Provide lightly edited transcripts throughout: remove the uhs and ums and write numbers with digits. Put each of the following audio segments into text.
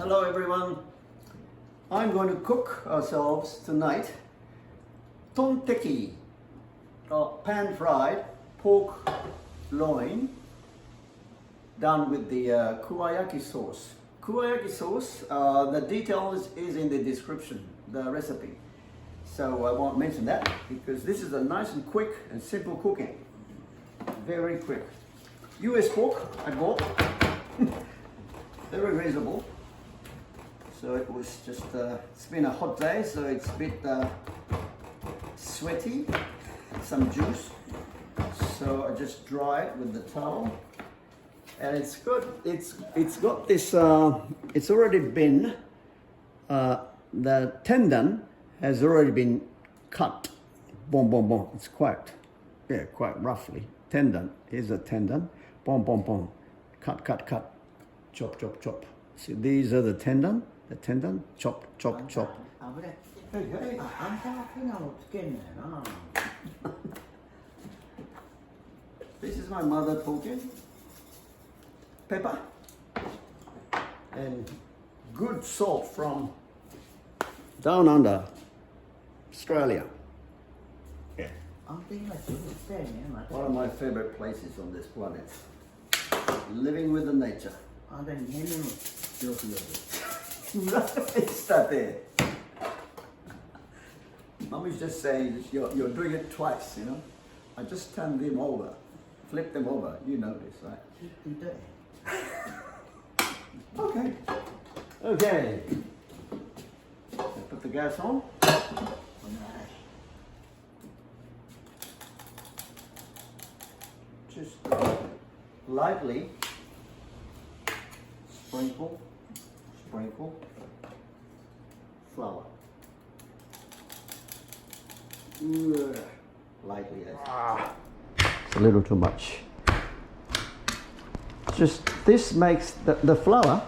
Hello everyone. I'm going to cook ourselves tonight tonteki, pan-fried pork loin done with the Kuwayaki sauce. Kuwayaki sauce, the details is in the description, the recipe. So I won't mention that because this is a nice and quick and simple cooking. Very quick. US pork I bought. Very reasonable. So it was just, it's been a hot day, so it's a bit sweaty, some juice. So I just dry it with the towel. And it's good, it's got this, it's already been, the tendon has already been cut. Boom, boom, boom. It's quite roughly. Tendon, here's a tendon. Boom, boom, boom. Cut, cut, cut. Chop, chop, chop. See, these are the tendon, chop, chop, chop. Hey, hey. This is my mother talking. Pepper. And good salt from down under Australia. Yeah. One of my favorite places on this planet. Living with the nature. Mommy's just saying you're doing it twice, you know. I just turned them over, flip them over. You know this, right? Okay. Okay. Put the gas on. Just lightly sprinkle flour. Lightly. It's a little too much. Just this makes the flour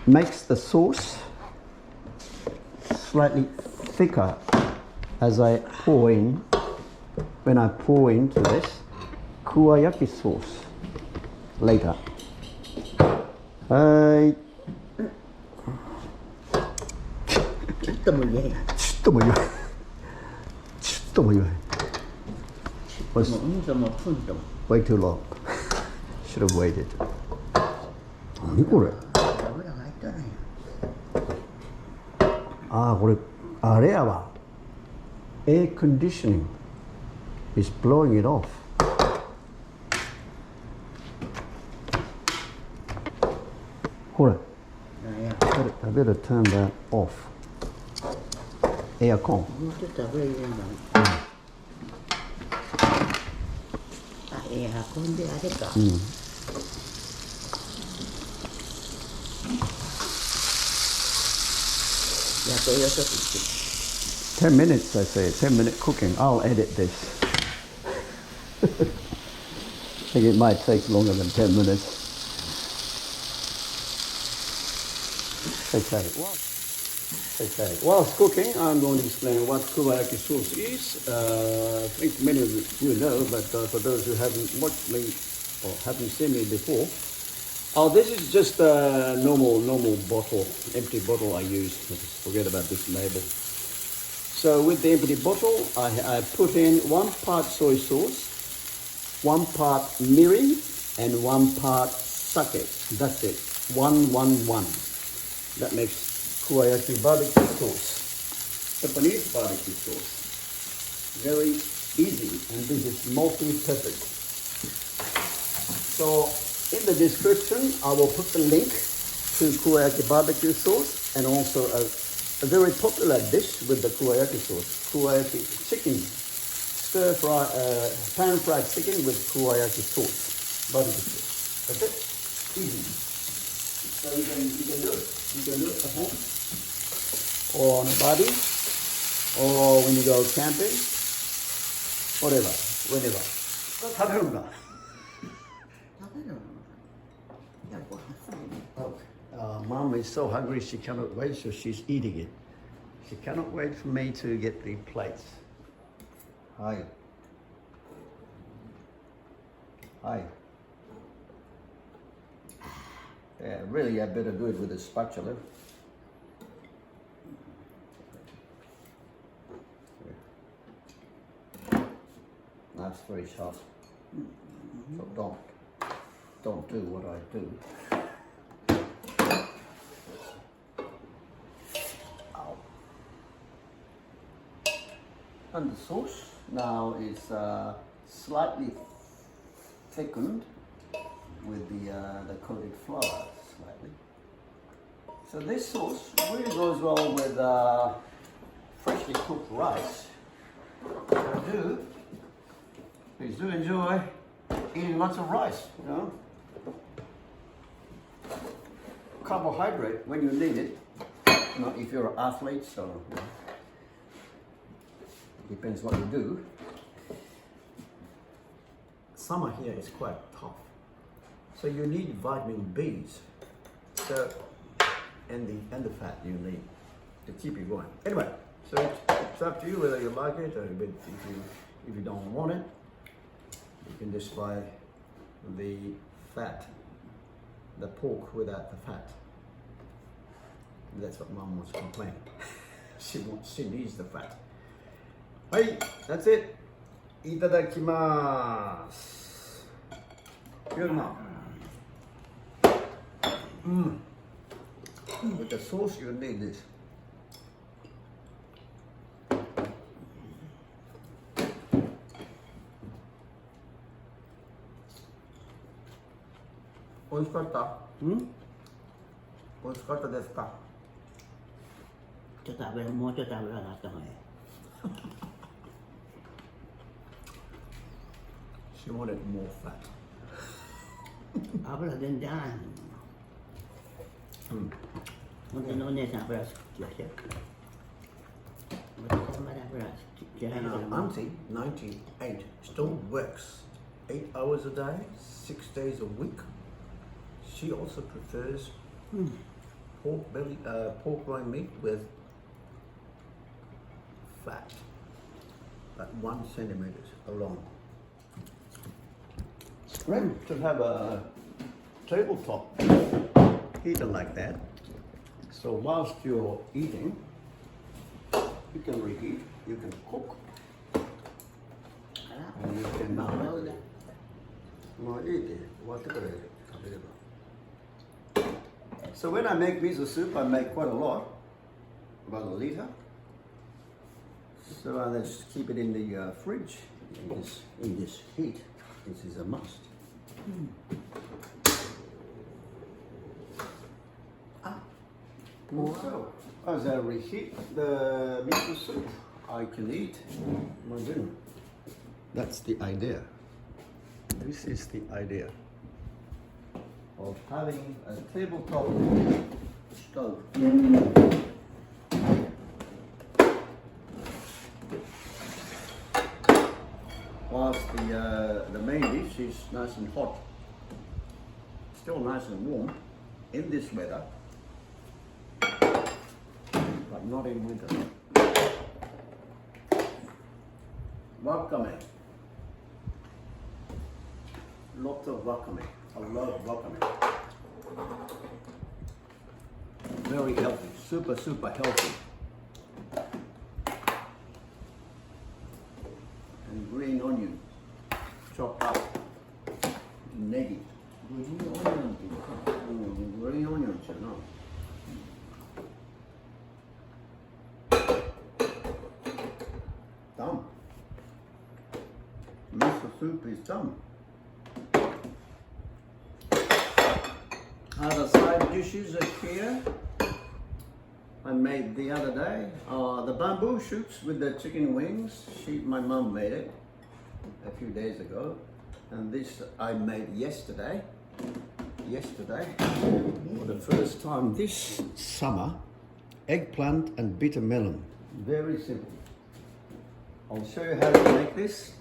makes the sauce slightly thicker as I pour in. When I pour into this Kuwayaki sauce later. Way too long. Should have waited. 何これ? これあれやわ。Air conditioning is blowing it off. これ。I better turn that off. Aircon. もうちょっと油入れながら。エアコンであれか。10 minutes, I say. 10-minute cooking. I'll edit this. I think it might take longer than 10 minutes. Okay. Whilst cooking, I'm going to explain what Kuwayaki sauce is. I think many of you know, but for those who haven't watched me or haven't seen me before, this is just a normal bottle, empty bottle I use. Forget about this label. So with the empty bottle, I put in 1 part soy sauce, 1 part mirin, and 1 part sake. That's it. 1, 1, 1. That makes Kuwayaki BBQ sauce, Japanese barbecue sauce. Very easy, and this is multi-purpose. So in the description, I will put the link to Kuwayaki BBQ sauce and also a very popular dish with the Kuwayaki sauce, Kuwayaki chicken, stir-fry, pan-fried chicken with Kuwayaki sauce, barbecue sauce. That's it. Easy. So you can do it. You can do it at home, or on a barbie, or when you go camping, whatever, whenever. Mom is so hungry she cannot wait, so she's eating it. She cannot wait for me to get the plates. Hi. Hi. Yeah, really a bit of good with a spatula. That's very sharp. So don't do what I do. Ow. And the sauce now is slightly thickened with the coated flour slightly. So this sauce really goes well with freshly cooked rice. So please do enjoy eating lots of rice, you know. Carbohydrate when you need it, you know, if you're an athlete, so you know, depends what you do. Summer here is quite tough, so you need vitamin B's, so and the fat you need to keep you going. Anyway, so it's up to you whether you like it, or if you don't want it, you can just buy the fat, the pork without the fat. That's what Mom was complaining. She needs the fat. Hey, that's it. Itadakimasu. Good enough. With the sauce, you need this. Oishikatta? 美味しかったですか？もうちょっと油があった方がいい。She wanted more fat. 油全然あらへん。本当にお姉さん油好きやし。私あんまり油好きじゃないけど。Auntie, 98, still works 8 hours a day, 6 days a week. She also prefers pork loin meat with fat, like 1 centimeter along. It's great to have a tabletop heater like that. So whilst you're eating, you can reheat, you can cook, and you can So when I make miso soup, I make quite a lot, about a liter. So I just keep it in the fridge in this heat. This is a must. So as I reheat the miso soup, I can eat my dinner. That's the idea. This is the idea of having a tabletop stove. Whilst the main dish is nice and hot, still nice and warm in this weather, but not in winter. Wakame. Lots of wakame. I love wakame. Very healthy, super healthy. And green onion, chopped up. Negi. Green onion, you know. Done. Miso soup is done. Other side dishes are here. I made the other day. The bamboo shoots with the chicken wings. My mum made it a few days ago. And this I made yesterday. For the first time this summer. Eggplant and bitter melon. Very simple. I'll show you how to make this.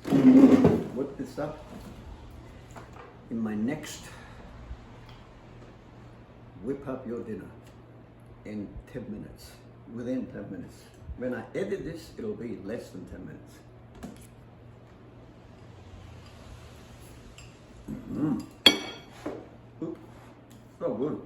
Whip this up in my next whip up your dinner in 10 minutes, within 10 minutes. When I edit this, it'll be less than 10 minutes. So good.